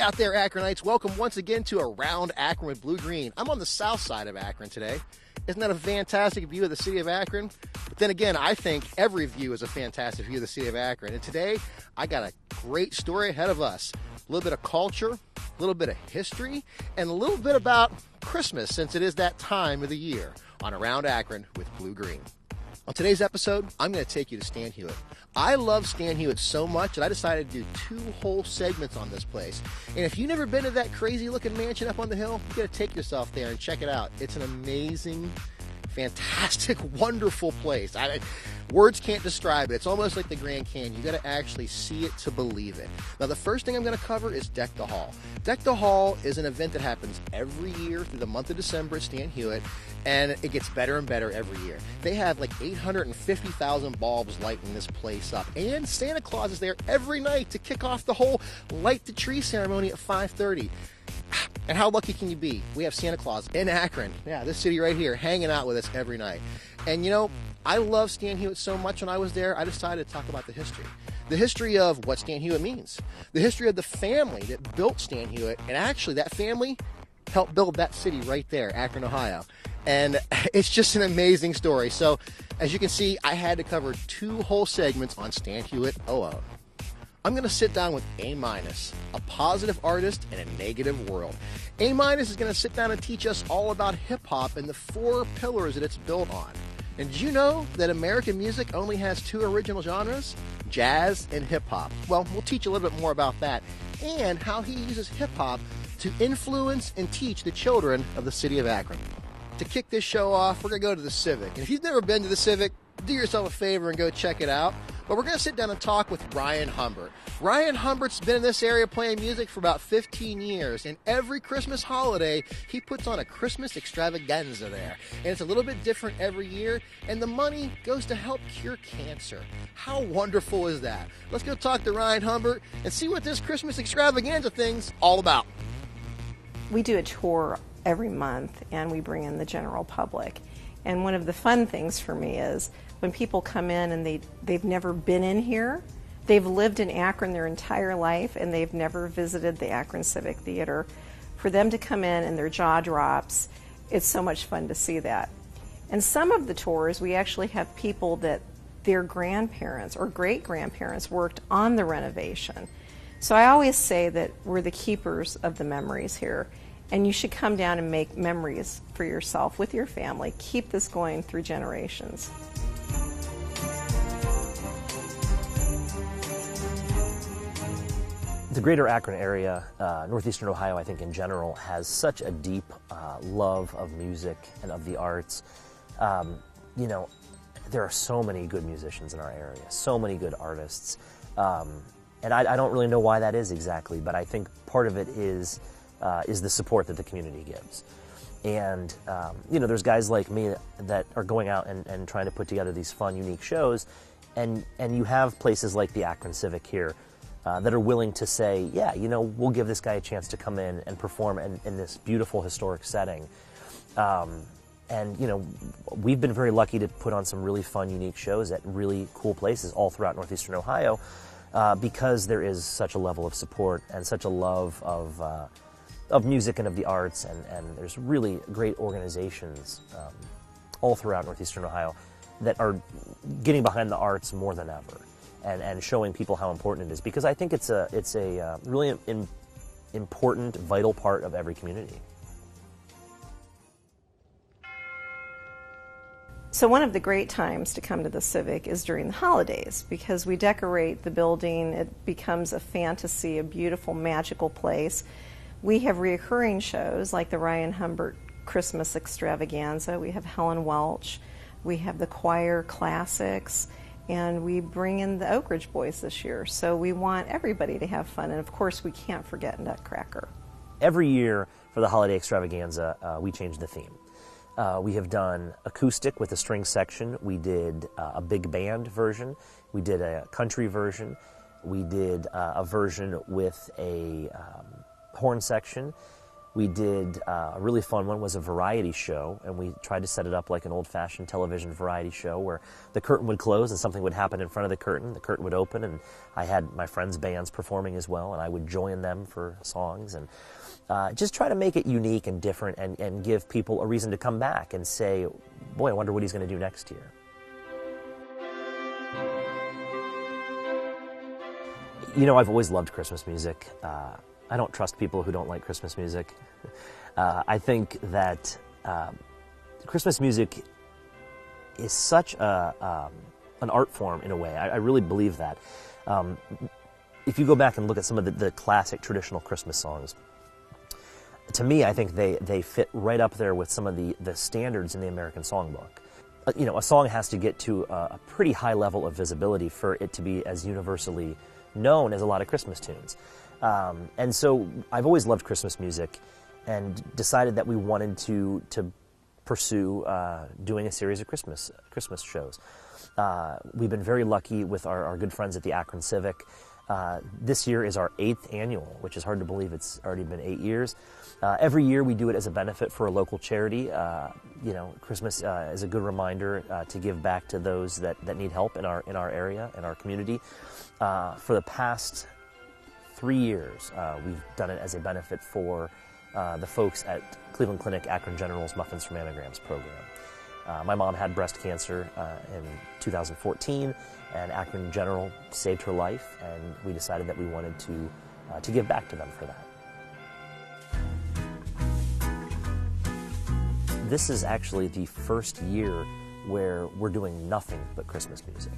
out there, Akronites. Welcome once again to Around Akron with Blue Green. I'm on the south side of Akron today. Isn't that a fantastic view of the city of Akron? But then again, I think every view is a fantastic view of the city of Akron. And today, I got a great story ahead of us. A little bit of culture, a little bit of history, and a little bit about Christmas, since it is that time of the year on Around Akron with Blue Green. On today's episode, I'm going to take you to Stan Hywet. I love Stan Hywet so much that I decided to do 2 whole segments on this place. And if you've never been to that crazy-looking mansion up on the hill, you got to take yourself there and check it out. It's an amazing, fantastic, wonderful place. Words can't describe it. It's almost like the Grand Canyon. You got to actually see it to believe it. Now, the first thing I'm going to cover is Deck the Hall. Deck the Hall is an event that happens every year through the month of December at Stan Hywet, and it gets better and better every year. They have like 850,000 bulbs lighting this place up, and Santa Claus is there every night to kick off the whole light the tree ceremony at 5:30. And how lucky can you be? We have Santa Claus in Akron, this city right here, hanging out with us every night. And you know, I love Stan Hywet so much. When I was there, I decided to talk about the history. The history of what Stan Hywet means. The history of the family that built Stan Hywet. And actually, that family helped build that city right there, Akron, Ohio. And it's just an amazing story. So, as you can see, I had to cover 2 whole segments on Stan Hywet alone. I'm going to sit down with A-, a positive artist in a negative world. A- is going to sit down and teach us all about hip-hop and the 4 pillars that it's built on. And did you know that American music only has 2 original genres? Jazz and hip-hop. Well, we'll teach you a little bit more about that and how he uses hip-hop to influence and teach the children of the city of Akron. To kick this show off, we're going to go to the Civic. And if you've never been to the Civic, do yourself a favor and go check it out. But we're going to sit down and talk with Ryan Humbert. Ryan Humbert's been in this area playing music for about 15 years. And every Christmas holiday, he puts on a Christmas extravaganza there. And it's a little bit different every year. And the money goes to help cure cancer. How wonderful is that? Let's go talk to Ryan Humbert and see what this Christmas extravaganza thing's all about. We do a tour every month, and we bring in the general public. And one of the fun things for me is when people come in and they've never been in here, they've lived in Akron their entire life, and they've never visited the Akron Civic Theater. For them to come in and their jaw drops, it's so much fun to see that. And some of the tours, we actually have people that their grandparents or great-grandparents worked on the renovation. So I always say that we're the keepers of the memories here. And you should come down and make memories for yourself with your family. Keep this going through generations. The greater Akron area, northeastern Ohio, I think in general, has such a deep love of music and of the arts. You know, there are so many good musicians in our area, so many good artists. And I don't really know why that is exactly, but I think part of it is the support that the community gives. And, you know, there's guys like me that are going out and trying to put together these fun, unique shows, and you have places like the Akron Civic here that are willing to say, yeah, you know, we'll give this guy a chance to come in and perform in this beautiful historic setting. And, you know, we've been very lucky to put on some really fun, unique shows at really cool places all throughout northeastern Ohio because there is such a level of support and such a love of music and of the arts, and there's really great organizations all throughout northeastern Ohio that are getting behind the arts more than ever and showing people how important it is, because I think it's a really important, vital part of every community. So one of the great times to come to the Civic is during the holidays, because we decorate the building. It becomes a fantasy, a beautiful, magical place. We have reoccurring shows like the Ryan Humbert Christmas Extravaganza. We have Helen Welch. We have the choir classics. And we bring in the Oak Ridge Boys this year. So we want everybody to have fun. And of course, we can't forget Nutcracker. Every year for the Holiday Extravaganza, we change the theme. We have done acoustic with a string section. We did a big band version. We did a country version. We did a version with a horn section. We did a really fun one, was a variety show, and we tried to set it up like an old-fashioned television variety show where the curtain would close and something would happen in front of the curtain would open, and I had my friends' bands performing as well, and I would join them for songs, and just try to make it unique and different and give people a reason to come back and say, boy, I wonder what he's going to do next year. You know, I've always loved Christmas music. I don't trust people who don't like Christmas music. I think that Christmas music is such an art form in a way. I really believe that. If you go back and look at some of the classic traditional Christmas songs, to me, I think they fit right up there with some of the standards in the American songbook. You know, a song has to get to a pretty high level of visibility for it to be as universally known as a lot of Christmas tunes. And so I've always loved Christmas music and decided that we wanted to pursue doing a series of Christmas shows. We've been very lucky with our good friends at the Akron Civic. This year is our 8th annual, which is hard to believe it's already been 8 years. Every year we do it as a benefit for a local charity. You know, Christmas is a good reminder to give back to those that need help in our area, in our community. For the past 3 years, we've done it as a benefit for the folks at Cleveland Clinic Akron General's Muffins for Mammograms program. My mom had breast cancer in 2014, and Akron General saved her life, and we decided that we wanted to give back to them for that. This is actually the first year where we're doing nothing but Christmas music.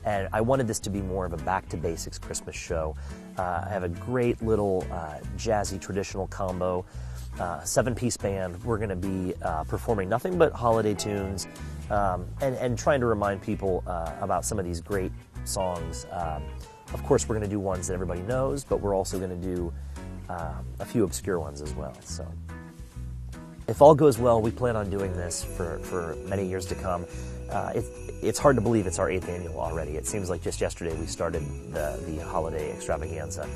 And I wanted this to be more of a back-to-basics Christmas show. I have a great little jazzy traditional combo, 7-piece band. We're going to be performing nothing but holiday tunes and trying to remind people about some of these great songs. Of course, we're going to do ones that everybody knows, but we're also going to do a few obscure ones as well. So, if all goes well, we plan on doing this for many years to come. It's hard to believe it's our 8th annual already. It seems like just yesterday we started the holiday extravaganza.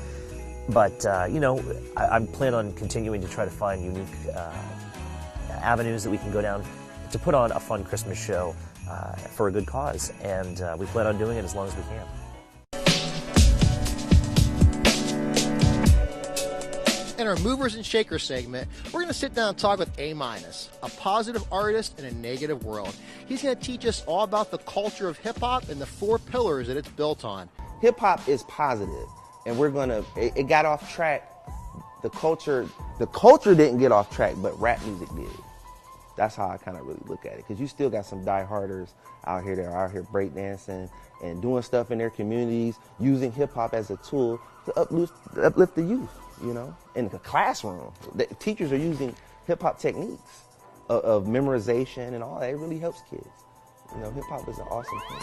But, you know, I plan on continuing to try to find unique avenues that we can go down to put on a fun Christmas show for a good cause. And we plan on doing it as long as we can. In our Movers and Shakers segment, we're going to sit down and talk with A-, a positive artist in a negative world. He's going to teach us all about the culture of hip-hop and the 4 pillars that it's built on. Hip-hop is positive, and it got off track. The culture didn't get off track, but rap music did. That's how I kind of really look at it, because you still got some dieharders out here that are out here breakdancing and doing stuff in their communities, using hip-hop as a tool to uplift the youth. You know, in the classroom, the teachers are using hip-hop techniques of memorization and all that. It really helps kids. You know, hip-hop is an awesome thing.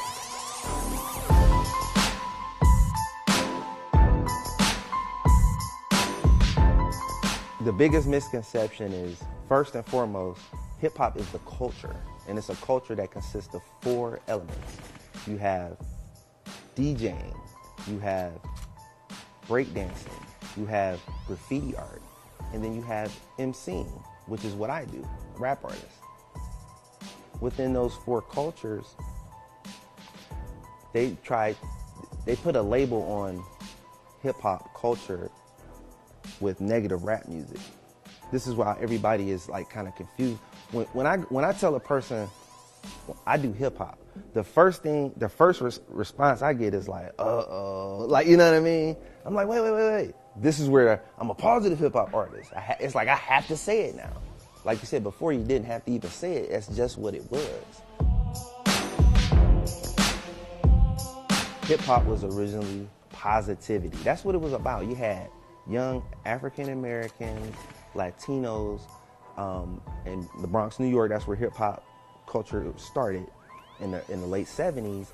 The biggest misconception is, first and foremost, hip-hop is the culture. And it's a culture that consists of 4 elements. You have DJing, you have breakdancing, you have graffiti art, and then you have MCing, which is what I do, rap artist. Within those 4 cultures, they put a label on hip-hop culture with negative rap music. This is why everybody is like kind of confused. When I tell a person I do hip-hop, the first response I get is like, like, you know what I mean? I'm like, wait. This is where I'm a positive hip-hop artist. It's like I have to say it now. Like you said before, you didn't have to even say it. That's just what it was. Hip-hop was originally positivity. That's what it was about. You had young African Americans, Latinos, in the Bronx, New York. That's where hip-hop culture started in the late 70s.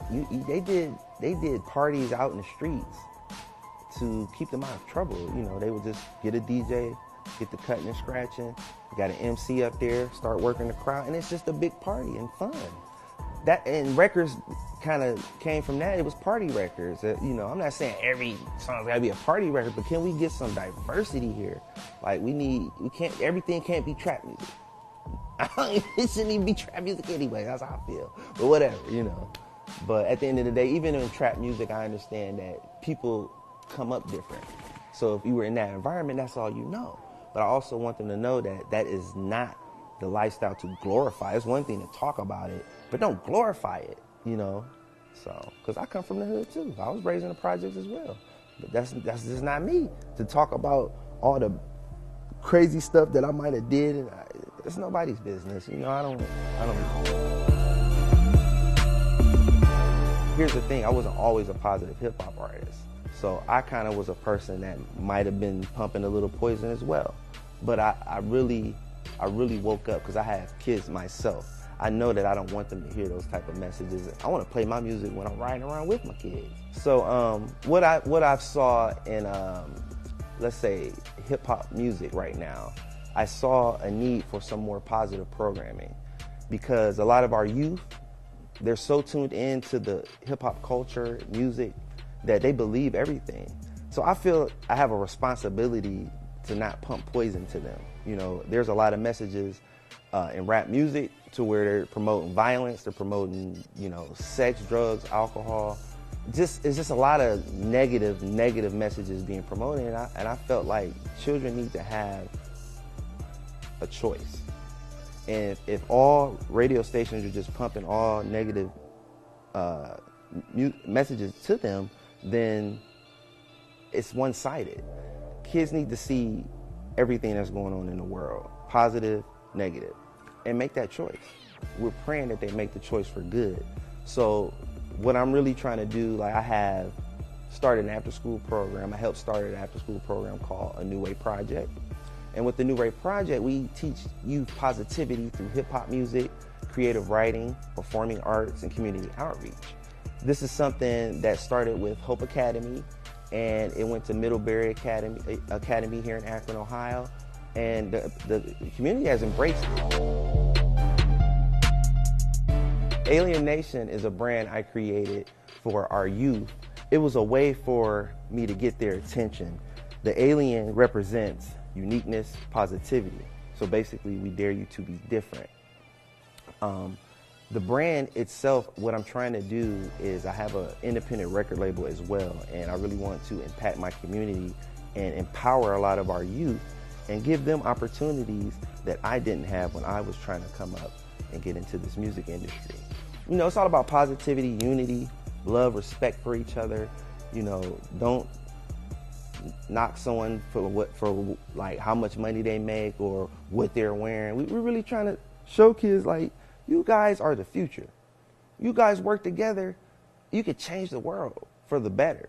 They did parties out in the streets to keep them out of trouble. You know, they would just get a DJ, get the cutting and scratching, you got an MC up there, start working the crowd, and it's just a big party and fun. And records kind of came from that. It was party records. You know, I'm not saying every song's gotta be a party record, but can we get some diversity here? Like everything can't be trap music. It shouldn't even be trap music anyway. That's how I feel. But whatever, you know. But at the end of the day, even in trap music, I understand that people come up different. So if you were in that environment, that's all you know. But I also want them to know that that is not the lifestyle to glorify. It's one thing to talk about it, but don't glorify it, you know? So, because I come from the hood too. I was raised in the projects as well. But that's just not me to talk about all the crazy stuff that I might have did. And it's nobody's business, you know? I don't Here's the thing, I wasn't always a positive hip hop artist. So I kind of was a person that might have been pumping a little poison as well. But I really woke up because I have kids myself. I know that I don't want them to hear those type of messages. I want to play my music when I'm riding around with my kids. So what I've saw in, let's say, hip hop music right now, I saw a need for some more positive programming because a lot of our youth, they're so tuned into the hip hop culture, music, that they believe everything. So I feel I have a responsibility to not pump poison to them. You know, there's a lot of messages in rap music to where they're promoting violence, they're promoting, you know, sex, drugs, alcohol. It's just a lot of negative messages being promoted, and I felt like children need to have a choice. And if all radio stations are just pumping all negative messages to them, then it's one-sided. Kids need to see everything that's going on in the world, positive, negative, and make that choice. We're praying that they make the choice for good. So what I'm really trying to do, like I have started an after-school program. I helped start an after-school program called A New Way Project. And with the New Way Project, we teach youth positivity through hip-hop music, creative writing, performing arts, and community outreach. This is something that started with Hope Academy, and it went to Middlebury Academy here in Akron, Ohio, and the community has embraced it. Alien Nation is a brand I created for our youth. It was a way for me to get their attention. The alien represents uniqueness, positivity. So basically, we dare you to be different. The brand itself, what I'm trying to do is I have an independent record label as well, and I really want to impact my community and empower a lot of our youth and give them opportunities that I didn't have when I was trying to come up and get into this music industry. You know, it's all about positivity, unity, love, respect for each other. You know, don't knock someone for like how much money they make or what they're wearing. We're really trying to show kids like, you guys are the future. You guys work together, you could change the world for the better.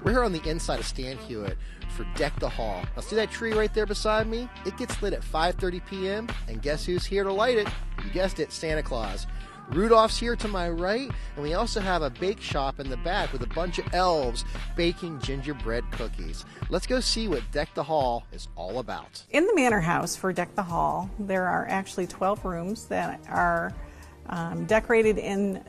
We're here on the inside of Stan Hywet for Deck the Hall. Now see that tree right there beside me? It gets lit at 5:30 p.m. and guess who's here to light it? You guessed it, Santa Claus. Rudolph's here to my right, and we also have a bake shop in the back with a bunch of elves baking gingerbread cookies. Let's go see what Deck the Hall is all about. In the Manor House for Deck the Hall, there are actually 12 rooms that are decorated in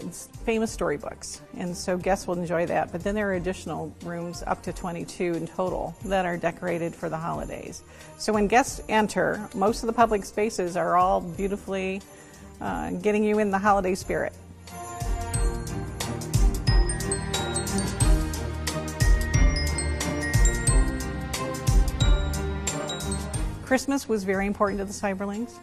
famous storybooks, and so guests will enjoy that. But then there are additional rooms, up to 22 in total, that are decorated for the holidays. So when guests enter, most of the public spaces are all beautifully getting you in the holiday spirit. Christmas was very important to the Cyberlings.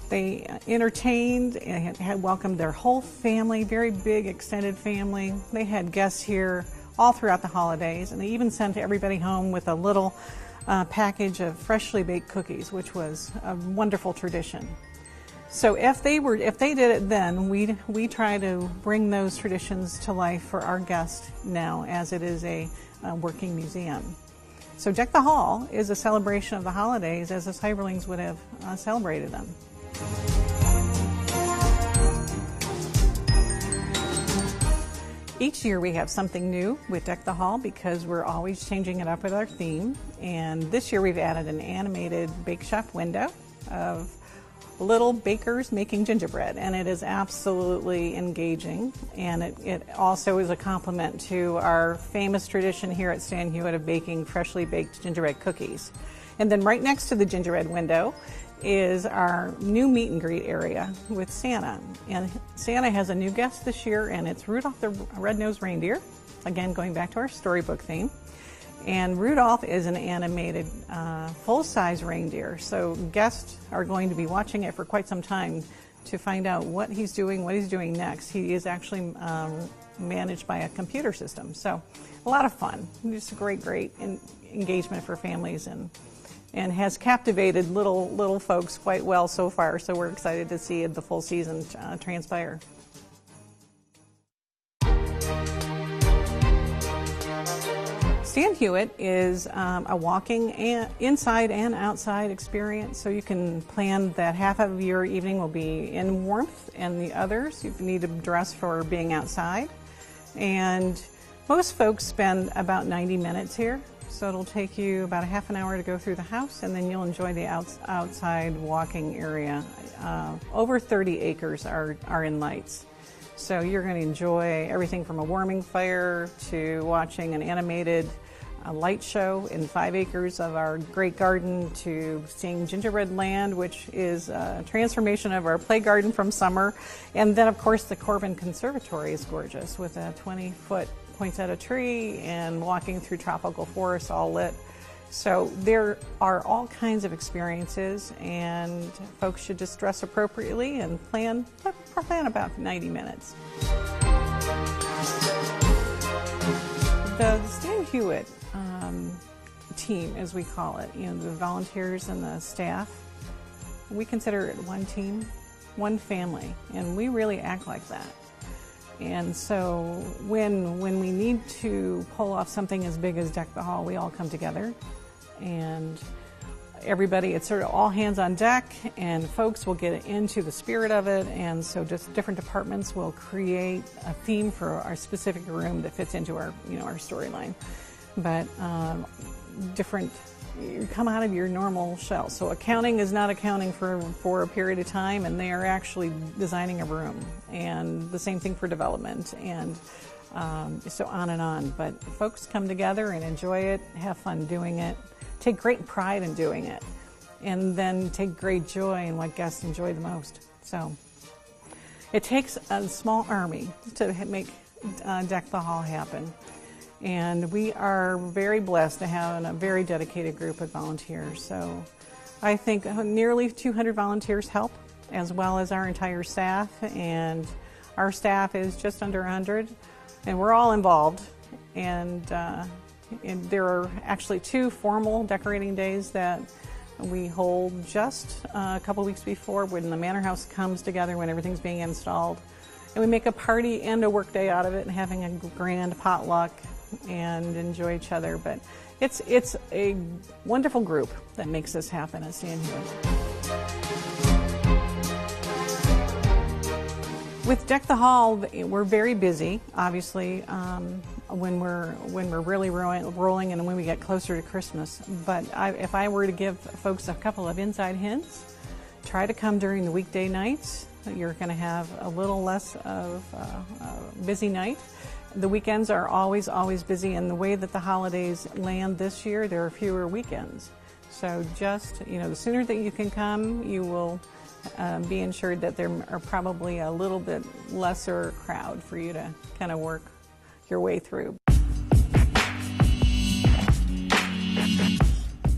They entertained and had welcomed their whole family, very big extended family. They had guests here all throughout the holidays, and they even sent everybody home with a little package of freshly baked cookies, which was a wonderful tradition. So if they did it then, we try to bring those traditions to life for our guests now, as it is a working museum. So Deck the Hall is a celebration of the holidays as the Cyberlings would have celebrated them. Each year we have something new with Deck the Hall because we're always changing it up with our theme. And this year we've added an animated bake shop window of little bakers making gingerbread, and it is absolutely engaging, and it also is a complement to our famous tradition here at Stan Hywet of baking freshly baked gingerbread cookies. And then right next to the gingerbread window is our new meet and greet area with Santa. And Santa has a new guest this year, and it's Rudolph the Red-Nosed Reindeer, again going back to our storybook theme. And Rudolph is an animated full-size reindeer, so guests are going to be watching it for quite some time to find out what he's doing next. He is actually managed by a computer system, so a lot of fun. Just a great engagement for families, and has captivated little folks quite well so far, so we're excited to see the full season transpire. Stan Hywet is a walking inside and outside experience, so you can plan that half of your evening will be in warmth and the others you need to dress for being outside. And most folks spend about 90 minutes here, so it'll take you about a half an hour to go through the house, and then you'll enjoy the outside walking area. Over 30 acres are in lights. So you're going to enjoy everything from a warming fire to watching an animated light show in 5 acres of our great garden, to seeing Gingerbread Land, which is a transformation of our play garden from summer. And then, of course, the Corbin Conservatory is gorgeous with a 20-foot poinsettia tree and walking through tropical forests all lit. So there are all kinds of experiences, and folks should just dress appropriately and plan about 90 minutes. The Stan Hywet team, as we call it, the volunteers and the staff, we consider it one team, one family, and we really act like that. And so when we need to pull off something as big as Deck the Hall, we all come together, and everybody, it's sort of all hands on deck, and folks will get into the spirit of it, and so just different departments will create a theme for our specific room that fits into our storyline. But you come out of your normal shell. So accounting is not accounting for a period of time, and they are actually designing a room, and the same thing for development, and so on and on. But folks come together and enjoy it, have fun doing it, take great pride in doing it, and then take great joy in what guests enjoy the most. So it takes a small army to make Deck the Hall happen. And we are very blessed to have a very dedicated group of volunteers. So I think nearly 200 volunteers help, as well as our entire staff. And our staff is just under 100, and we're all involved. And there are actually 2 formal decorating days that we hold just a couple weeks before, when the Manor House comes together, when everything's being installed. And we make a party and a work day out of it, and having a grand potluck and enjoy each other. But it's a wonderful group that makes this happen at Stan Hywet. With Deck the Hall, we're very busy, obviously, when we're really rolling and when we get closer to Christmas. But if I were to give folks a couple of inside hints, try to come during the weekday nights. You're going to have a little less of a busy night. The weekends are always busy, and the way that the holidays land this year, there are fewer weekends. So just, the sooner that you can come, you will be ensured that there are probably a little bit lesser crowd for you to kind of work your way through.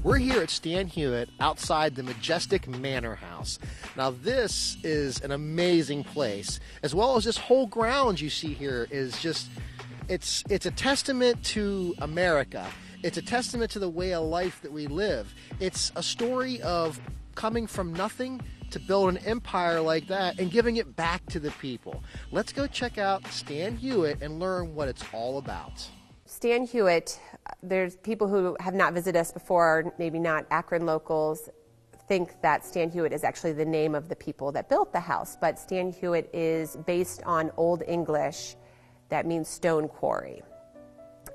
We're here at Stan Hywet outside the majestic Manor House. Now this is an amazing place, as well as this whole grounds you see here is just, it's a testament to America. It's a testament to the way of life that we live. It's a story of coming from nothing to build an empire like that and giving it back to the people. Let's go check out Stan Hywet and learn what it's all about. Stan Hywet, there's people who have not visited us before, maybe not Akron locals, think that Stan Hywet is actually the name of the people that built the house. But Stan Hywet is based on Old English that means stone quarry.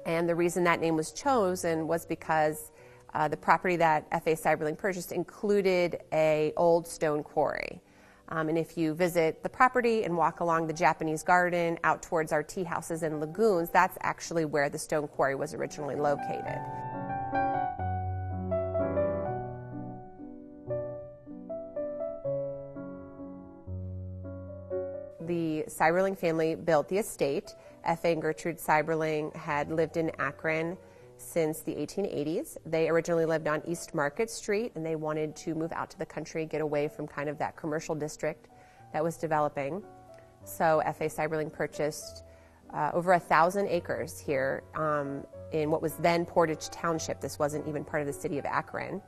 And the reason that name was chosen was because The property that F.A. Cyberling purchased included an old stone quarry. And if you visit the property and walk along the Japanese garden out towards our tea houses and lagoons, that's actually where the stone quarry was originally located. The Cyberling family built the estate. F.A. and Gertrude Cyberling had lived in Akron since the 1880s. They originally lived on East Market Street, and they wanted to move out to the country, get away from kind of that commercial district that was developing. So F.A. Cyberling purchased over 1,000 acres here in what was then Portage Township. This wasn't even part of the city of Akron.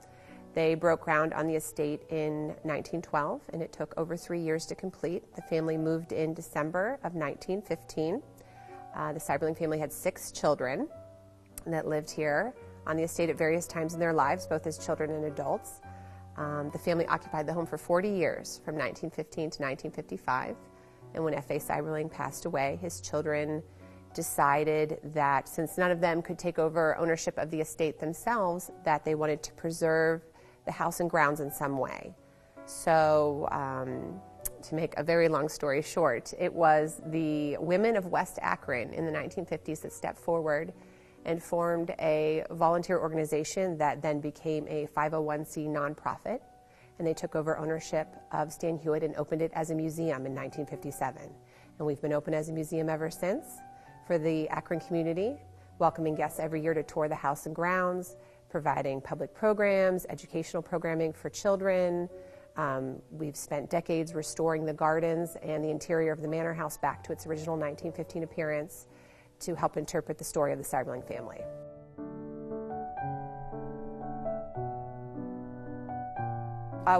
They broke ground on the estate in 1912, and it took over 3 years to complete. The family moved in December of 1915. The Cyberling family had 6 children that lived here on the estate at various times in their lives, both as children and adults. The family occupied the home for 40 years, from 1915 to 1955. And when F.A. Cyberling passed away, his children decided that since none of them could take over ownership of the estate themselves, that they wanted to preserve the house and grounds in some way. So, to make a very long story short, it was the women of West Akron in the 1950s that stepped forward and formed a volunteer organization that then became a 501c nonprofit. And they took over ownership of Stan Hywet and opened it as a museum in 1957. And we've been open as a museum ever since for the Akron community, welcoming guests every year to tour the house and grounds, providing public programs, educational programming for children. We've spent decades restoring the gardens and the interior of the manor house back to its original 1915 appearance to help interpret the story of the Cyberling family.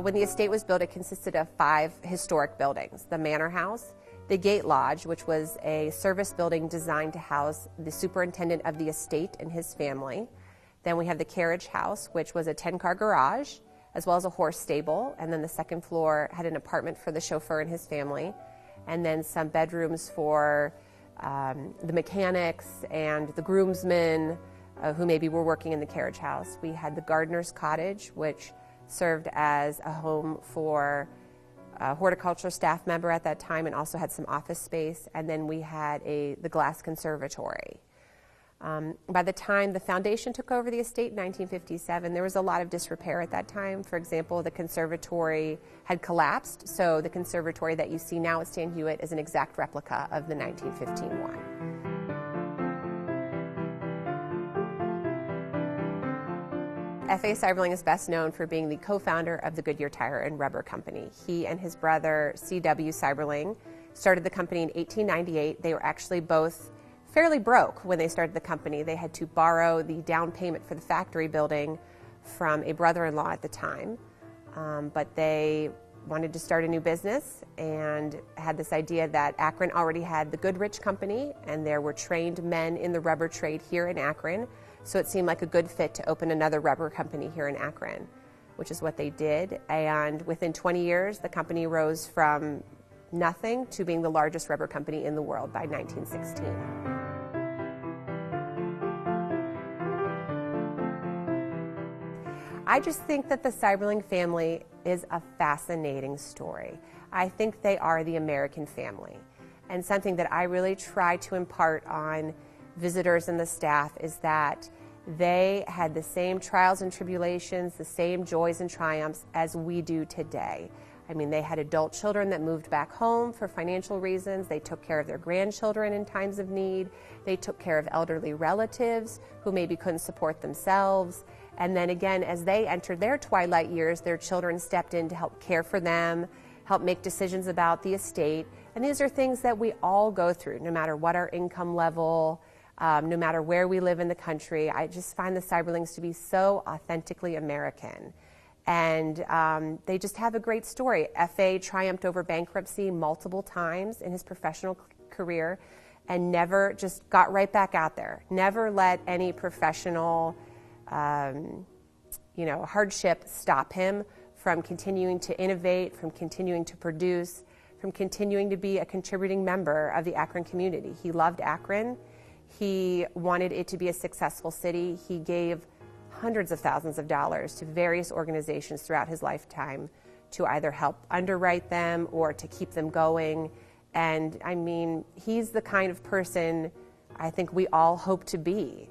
When the estate was built, it consisted of 5 historic buildings: the manor house, the gate lodge, which was a service building designed to house the superintendent of the estate and his family. Then we have the carriage house, which was a 10-car garage, as well as a horse stable. And then the second floor had an apartment for the chauffeur and his family, and then some bedrooms for the mechanics and the groomsmen who maybe were working in the carriage house. We had the gardener's cottage, which served as a home for a horticulture staff member at that time and also had some office space. And then we had the glass conservatory. By the time the foundation took over the estate in 1957, there was a lot of disrepair at that time. For example, the conservatory had collapsed, so the conservatory that you see now at Stan Hywet is an exact replica of the 1915 one. F.A. Cyberling is best known for being the co-founder of the Goodyear Tire and Rubber Company. He and his brother, C.W. Cyberling, started the company in 1898. They were actually both fairly broke when they started the company. They had to borrow the down payment for the factory building from a brother-in-law at the time. But they wanted to start a new business and had this idea that Akron already had the Goodrich Company, and there were trained men in the rubber trade here in Akron. So it seemed like a good fit to open another rubber company here in Akron, which is what they did. And within 20 years, the company rose from nothing to being the largest rubber company in the world by 1916. I just think that the Cyberling family is a fascinating story. I think they are the American family. And something that I really try to impart on visitors and the staff is that they had the same trials and tribulations, the same joys and triumphs as we do today. I mean, they had adult children that moved back home for financial reasons. They took care of their grandchildren in times of need. They took care of elderly relatives who maybe couldn't support themselves. And then again, as they entered their twilight years, their children stepped in to help care for them, help make decisions about the estate. And these are things that we all go through, no matter what our income level, no matter where we live in the country. I just find the Cyberlings to be so authentically American. And they just have a great story. F.A. triumphed over bankruptcy multiple times in his professional career and never just got right back out there. Never let any professional hardship stop him from continuing to innovate, from continuing to produce, from continuing to be a contributing member of the Akron community. He loved Akron. He wanted it to be a successful city. He gave hundreds of thousands of dollars to various organizations throughout his lifetime to either help underwrite them or to keep them going. And I mean, he's the kind of person I think we all hope to be.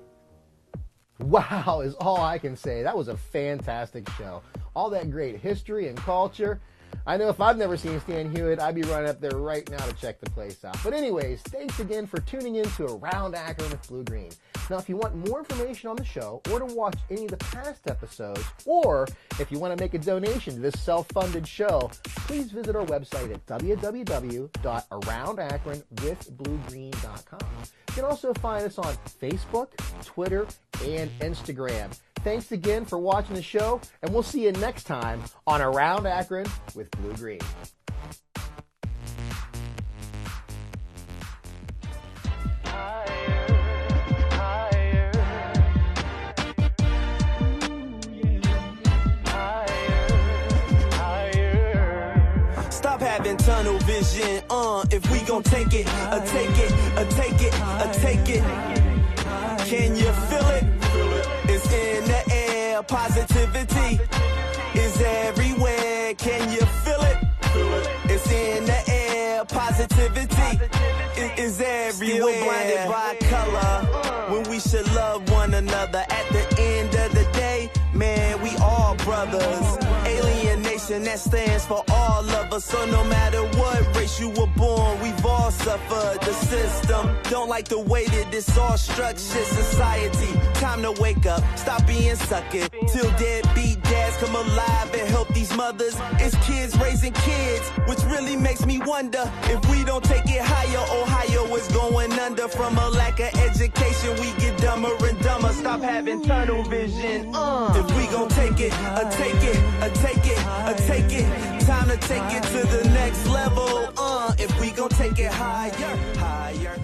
Wow is all I can say. That was a fantastic show. All that great history and culture. I know if I've never seen Stan Hywet, I'd be running up there right now to check the place out. But anyways, thanks again for tuning in to Around Akron with Blue Green. Now, if you want more information on the show, or to watch any of the past episodes, or if you want to make a donation to this self-funded show, please visit our website at www.aroundakronwithbluegreen.com. You can also find us on Facebook, Twitter, and Instagram. Thanks again for watching the show, and we'll see you next time on Around Akron with Blue Green. Stop having tunnel vision, if we gon' take it, take it, take it, take it. Can you feel it? It's in the air, positivity is everywhere. Can you feel it? It's in the air, positivity is everywhere. Still blinded by color when we should love one another. At the end of the day, man, we all brothers. Alienation, that stands for all of us. So no matter what race you were born, we've all suffered. The system don't like the way that this all structured society. Time to wake up, stop being suckin'. Till deadbeat dads come alive and help these mothers. It's kids raising kids, which really makes me wonder if we don't take it higher, Ohio is going under. From a lack of education, we get dumber and dumber. Stop having tunnel vision. If we gon' take it, take it, take it, take it. Time to take it to the next level. If we gon' take it higher, higher.